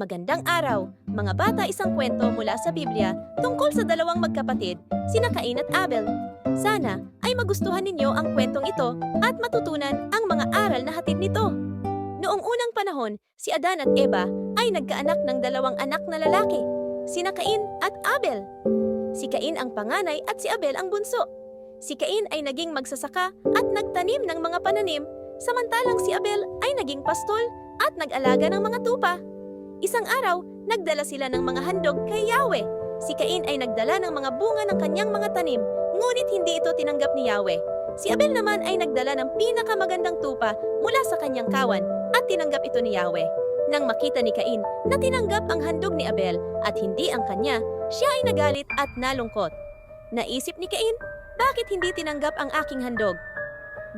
Magandang araw, mga bata, isang kwento mula sa Biblia tungkol sa dalawang magkapatid, sina Cain at Abel. Sana ay magustuhan ninyo ang kwentong ito at matutunan ang mga aral na hatid nito. Noong unang panahon, si Adan at Eva ay nagkaanak ng dalawang anak na lalaki, sina Cain at Abel. Si Cain ang panganay at si Abel ang bunso. Si Cain ay naging magsasaka at nagtanim ng mga pananim, samantalang si Abel ay naging pastol at nag-alaga ng mga tupa. Isang araw, nagdala sila ng mga handog kay Yahweh. Si Cain ay nagdala ng mga bunga ng kanyang mga tanim, ngunit hindi ito tinanggap ni Yahweh. Si Abel naman ay nagdala ng pinakamagandang tupa mula sa kanyang kawan at tinanggap ito ni Yahweh. Nang makita ni Cain na tinanggap ang handog ni Abel at hindi ang kanya, siya ay nagalit at nalungkot. Naisip ni Cain, bakit hindi tinanggap ang aking handog?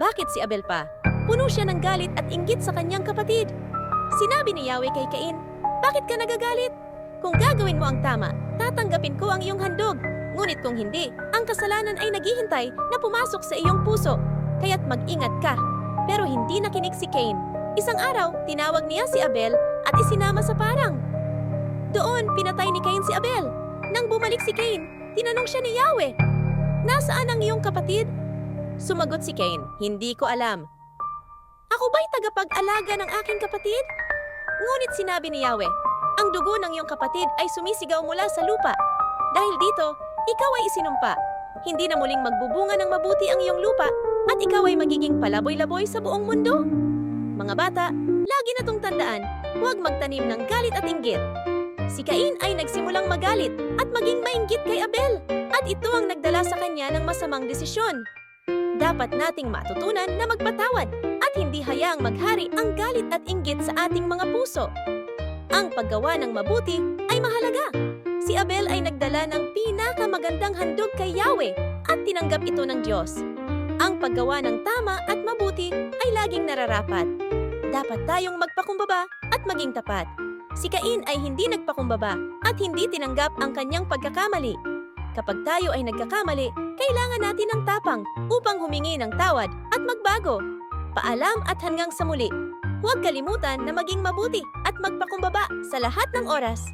Bakit si Abel pa? Puno siya ng galit at inggit sa kanyang kapatid. Sinabi ni Yahweh kay Cain, bakit ka nagagalit? Kung gagawin mo ang tama, tatanggapin ko ang iyong handog. Ngunit kung hindi, ang kasalanan ay naghihintay na pumasok sa iyong puso. Kaya't mag-ingat ka. Pero hindi nakinig si Cain. Isang araw, tinawag niya si Abel at isinama sa parang. Doon, pinatay ni Cain si Abel. Nang bumalik si Cain, tinanong siya ni Yahweh, nasaan ang iyong kapatid? Sumagot si Cain, hindi ko alam. Ako ba'y tagapag-alaga ng aking kapatid? Ngunit sinabi ni Yahweh, ang dugo ng iyong kapatid ay sumisigaw mula sa lupa. Dahil dito, ikaw ay isinumpa. Hindi na muling magbubunga ng mabuti ang iyong lupa at ikaw ay magiging palaboy-laboy sa buong mundo. Mga bata, lagi na tong tandaan, huwag magtanim ng galit at inggit. Si Cain ay nagsimulang magalit at maging mainggit kay Abel at ito ang nagdala sa kanya ng masamang desisyon. Dapat nating matutunan na magpatawad at hindi hayaang maghari ang galit at inggit sa ating mga puso. Ang paggawa ng mabuti ay mahalaga. Si Abel ay nagdala ng pinakamagandang handog kay Yahweh at tinanggap ito ng Diyos. Ang paggawa ng tama at mabuti ay laging nararapat. Dapat tayong magpakumbaba at maging tapat. Si Cain ay hindi nagpakumbaba at hindi tinanggap ang kanyang pagkakamali. Kapag tayo ay nagkakamali, kailangan natin ng tapang upang humingi ng tawad at magbago. Paalam at hanggang sa muli. Huwag kalimutan na maging mabuti at magpakumbaba sa lahat ng oras.